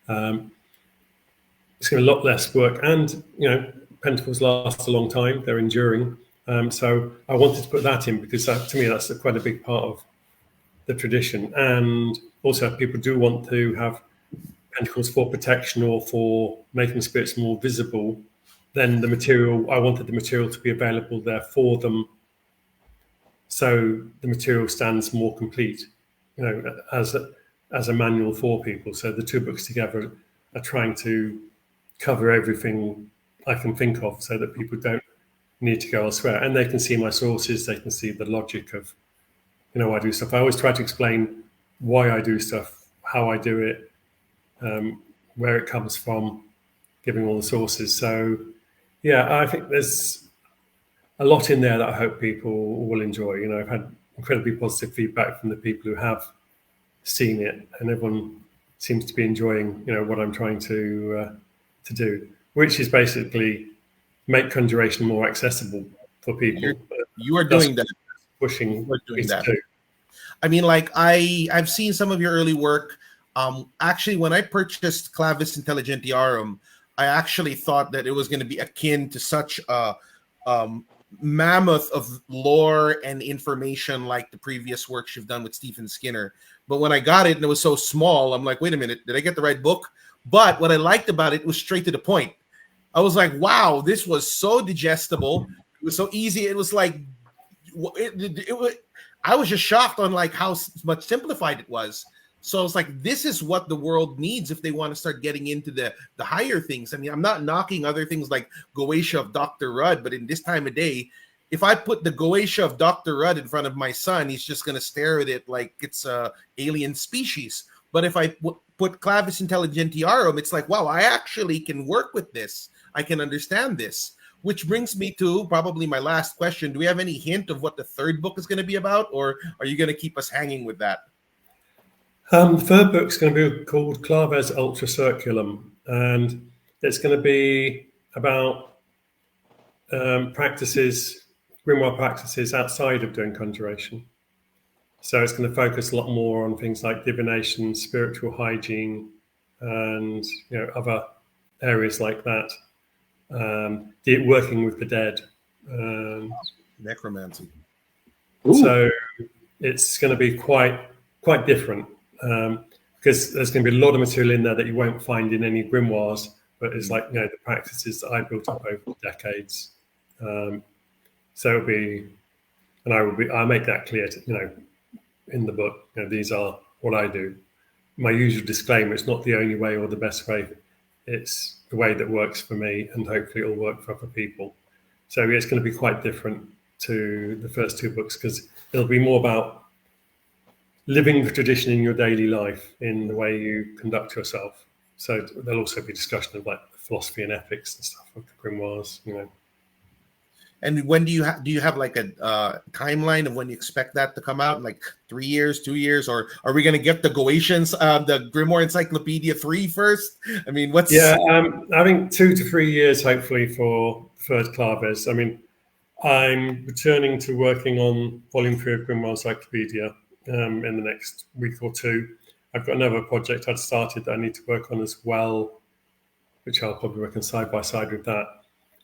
It's going to be a lot less work, and pentacles last a long time; they're enduring. So I wanted to put that in because to me that's quite a big part of the tradition. And also, people do want to have pentacles for protection or for making spirits more visible. Then I wanted the material to be available there for them, so the material stands more complete, as a manual for people. So the 2 books together are trying to cover everything I can think of, so that people don't need to go elsewhere, and they can see my sources. They can see the logic of, I do stuff. I always try to explain why I do stuff, how I do it, where it comes from, giving all the sources. So, yeah, I think there's a lot in there that I hope people will enjoy. I've had incredibly positive feedback from the people who have seen it, and everyone seems to be enjoying, what I'm trying to do, which is basically make conjuration more accessible for people. You are doing that. Pushing. You are doing that. I mean, like I've seen some of your early work. Actually, when I purchased Clavis Intelligentiarum, I actually thought that it was going to be akin to such a mammoth of lore and information like the previous works you've done with Stephen Skinner. But when I got it and it was so small, I'm like, wait a minute, did I get the right book? But what I liked about it was straight to the point. I was like, wow, this was so digestible. It was so easy. It was like, I was just shocked on like how much simplified it was. So it's like, this is what the world needs if they want to start getting into the higher things. I mean, I'm not knocking other things like Goetia of Dr. Rudd, but in this time of day, if I put the Goetia of Dr. Rudd in front of my son, he's just going to stare at it like it's a alien species. But if I put Clavis Intelligentiarum, it's like, wow, I actually can work with this. I can understand this. Which brings me to probably my last question. Do we have any hint of what the 3rd book is going to be about, or are you going to keep us hanging with that? The third book's going to be called Claves Ultra Circulum, and it's going to be about practices, grimoire practices outside of doing conjuration. So it's going to focus a lot more on things like divination, spiritual hygiene, and other areas like that. Working with the dead. Necromancy. So it's going to be quite different, because there's going to be a lot of material in there that you won't find in any grimoires, but it's like the practices that I built up over decades. So it'll be, and I'll make that clear to, in the book. These are what I do. My usual disclaimer: it's not the only way or the best way. It's the way that works for me, and hopefully it'll work for other people. So it's going to be quite different to the first two books, because it'll be more about living the tradition in your daily life, in the way you conduct yourself. So there'll also be discussion of like philosophy and ethics and stuff of the grimoires. And when do you have like a timeline of when you expect that to come out? Like 3 years, 2 years, or are we going to get the Goetians, the Grimoire Encyclopedia 3 first? I mean, what's... Yeah, I think 2 to 3 years, hopefully, for third Claves. I mean, I'm returning to working on Volume 3 of Grimoire Encyclopedia in the next week or two. I've got another project I'd started that I need to work on as well, which I'll probably work on side by side with that.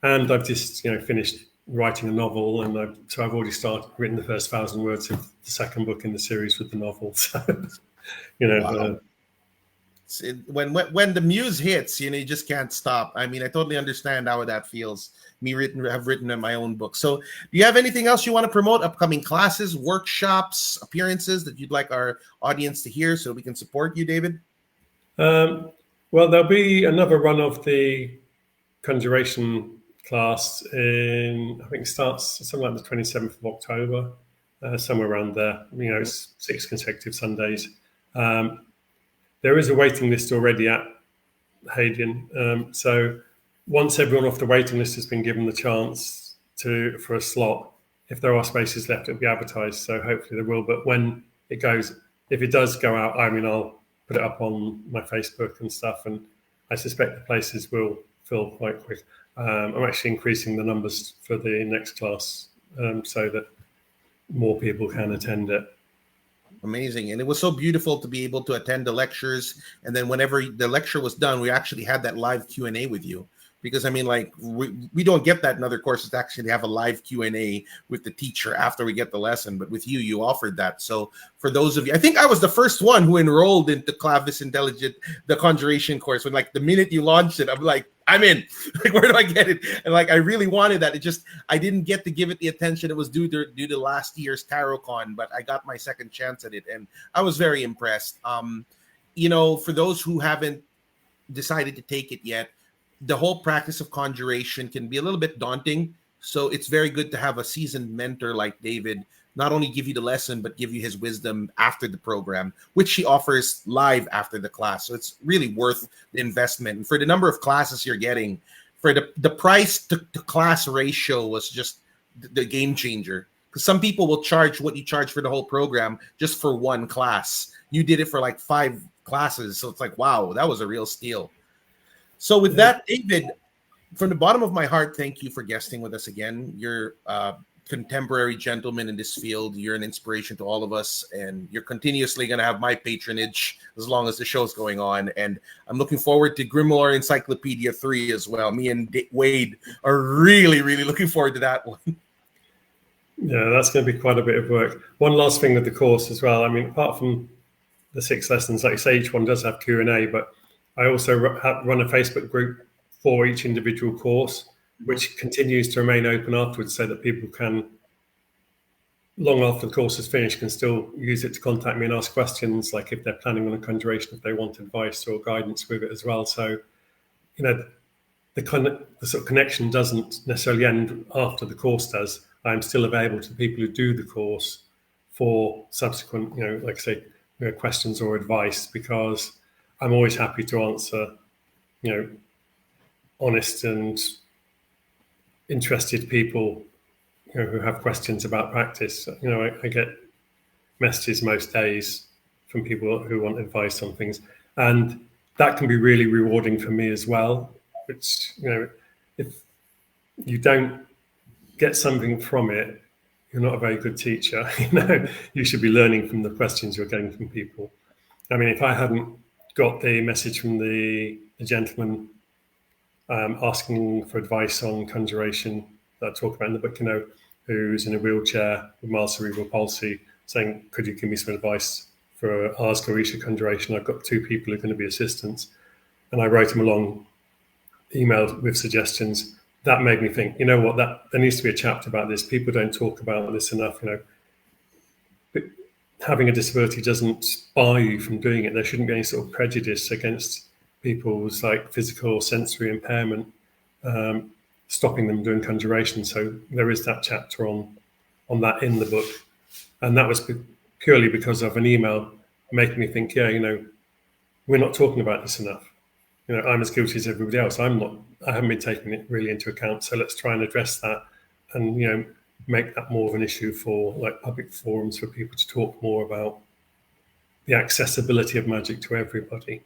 And I've just, finished writing a novel, and so I've already written the first 1,000 words of the second book in the series with the novel. So, Wow. When the muse hits, you just can't stop. I mean, I totally understand how that feels. Have written in my own book. So, do you have anything else you want to promote? Upcoming classes, workshops, appearances that you'd like our audience to hear, so we can support you, David? Well, there'll be another run of the conjuration class in, I think it starts something like the 27th of October, somewhere around there. It's 6 consecutive Sundays. There is a waiting list already at Hadian. So once everyone off the waiting list has been given the chance for a slot, if there are spaces left, it'll be advertised. So hopefully there will. But when it goes, if it does go out, I'll put it up on my Facebook and stuff. And I suspect the places will fill quite quick. I'm actually increasing the numbers for the next class so that more people can attend it. Amazing. And it was so beautiful to be able to attend the lectures. And then whenever the lecture was done, we actually had that live Q&A with you. Because, I mean, like, we don't get that in other courses to actually have a live Q&A with the teacher after we get the lesson. But with you, you offered that. So for those of you, I think I was the first one who enrolled into Clavis Intelligent, the Conjuration course. When, like, the minute you launched it, I'm like, I'm in. Like, where do I get it? And, like, I really wanted that. I didn't get to give it the attention it was due to last year's TarotCon, but I got my second chance at it. And I was very impressed. For those who haven't decided to take it yet, the whole practice of conjuration can be a little bit daunting. So it's very good to have a seasoned mentor like David, not only give you the lesson, but give you his wisdom after the program, which he offers live after the class. So it's really worth the investment. And for the number of classes you're getting, for the price to class ratio was just the game changer. Because some people will charge what you charge for the whole program just for one class. You did it for like 5 classes. So it's like, wow, that was a real steal. So with that, David, from the bottom of my heart, thank you for guesting with us again. You're a contemporary gentleman in this field. You're an inspiration to all of us, and you're continuously going to have my patronage as long as the show's going on. And I'm looking forward to Grimoire Encyclopedia 3 as well. Me and Wade are really, really looking forward to that one. Yeah, that's going to be quite a bit of work. One last thing with the course as well. I mean, apart from the 6 lessons, like you say, each one does have Q&A, but I also run a Facebook group for each individual course, which continues to remain open afterwards, so that people can, long after the course is finished, can still use it to contact me and ask questions, like if they're planning on a conjuration, if they want advice or guidance with it as well. So, the sort of connection doesn't necessarily end after the course does. I'm still available to people who do the course for subsequent, like I say, questions or advice, because I'm always happy to answer, honest and interested people, who have questions about practice. I get messages most days from people who want advice on things, and that can be really rewarding for me as well. Which, you know, if you don't get something from it, you're not a very good teacher. You know, you should be learning from the questions you're getting from people. I mean, if I hadn't got the message from the gentleman asking for advice on conjuration that I talk about in the book, you know, who's in a wheelchair with mild cerebral palsy, saying, could you give me some advice for Ars Goretia conjuration? I've got 2 people who are going to be assistants. And I wrote him a long email with suggestions. That made me think, you know what, there needs to be a chapter about this. People don't talk about this enough, you know. But having a disability doesn't bar you from doing it. There shouldn't be any sort of prejudice against people's like physical or sensory impairment, stopping them doing conjuration. So there is that chapter on that in the book. And that was purely because of an email making me think, yeah, you know, we're not talking about this enough. You know, I'm as guilty as everybody else. I haven't been taking it really into account. So let's try and address that and, you know, make that more of an issue for like public forums for people to talk more about the accessibility of magic to everybody.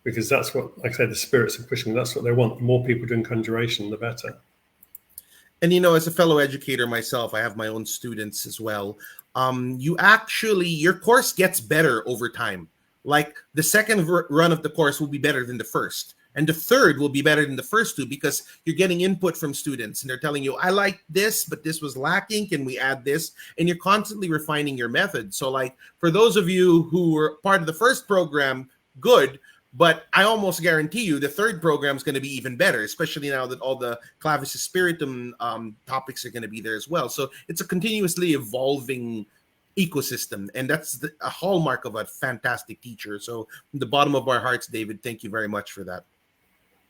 Because that's what, like I said, the spirits are pushing. That's what they want. The more people doing conjuration, the better. And, you know, as a fellow educator myself, I have my own students as well. Your course gets better over time. Like the second run of the course will be better than the first. And the third will be better than the first 2 because you're getting input from students and they're telling you, I like this, but this was lacking. Can we add this? And you're constantly refining your method. So like for those of you who were part of the first program, good. But I almost guarantee you the third program is going to be even better, especially now that all the Clavis Spiritum topics are going to be there as well. So it's a continuously evolving ecosystem, and that's a hallmark of a fantastic teacher. So from the bottom of our hearts, David, thank you very much for that.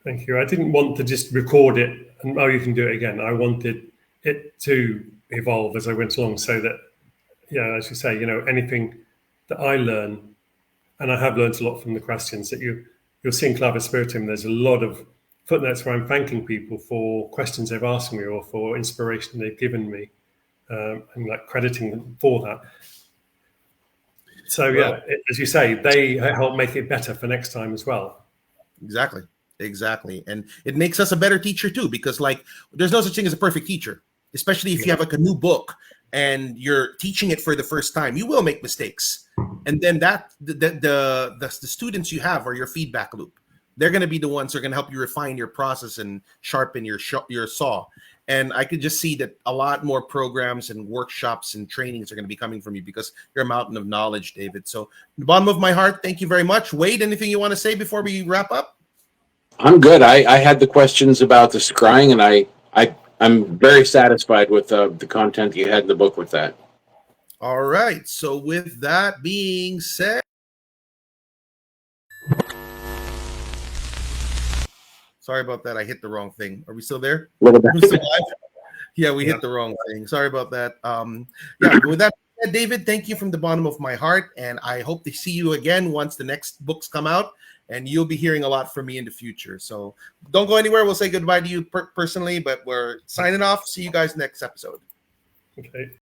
Thank you. I didn't want to just record it and, oh, you can do it again. I wanted it to evolve as I went along so that, yeah, as you say, you know, anything that I learn, and I have learned a lot from the questions that you'll see in Clavis Spiritum, there's a lot of footnotes where I'm thanking people for questions they've asked me or for inspiration they've given me, and like crediting them for that. So yeah, as you say, they help make it better for next time as well. Exactly. And it makes us a better teacher too, because like there's no such thing as a perfect teacher, especially if you have like a new book and you're teaching it for the first time. You will make mistakes. And then the students you have are your feedback loop. They're going to be the ones who are going to help you refine your process and sharpen your saw. And I could just see that a lot more programs and workshops and trainings are going to be coming from you because you're a mountain of knowledge, David. So from the bottom of my heart, thank you very much. Wade, anything you want to say before we wrap up? I'm good. I had the questions about the scrying, and I'm very satisfied with the content you had in the book with that. All right. So with that being said, sorry about that. I hit the wrong thing. Are we still there? What about Yeah, we hit the wrong thing. Sorry about that. Yeah, with that said, David, thank you from the bottom of my heart. And I hope to see you again once the next books come out. And you'll be hearing a lot from me in the future. So don't go anywhere. We'll say goodbye to you personally, but we're signing off. See you guys next episode. Okay.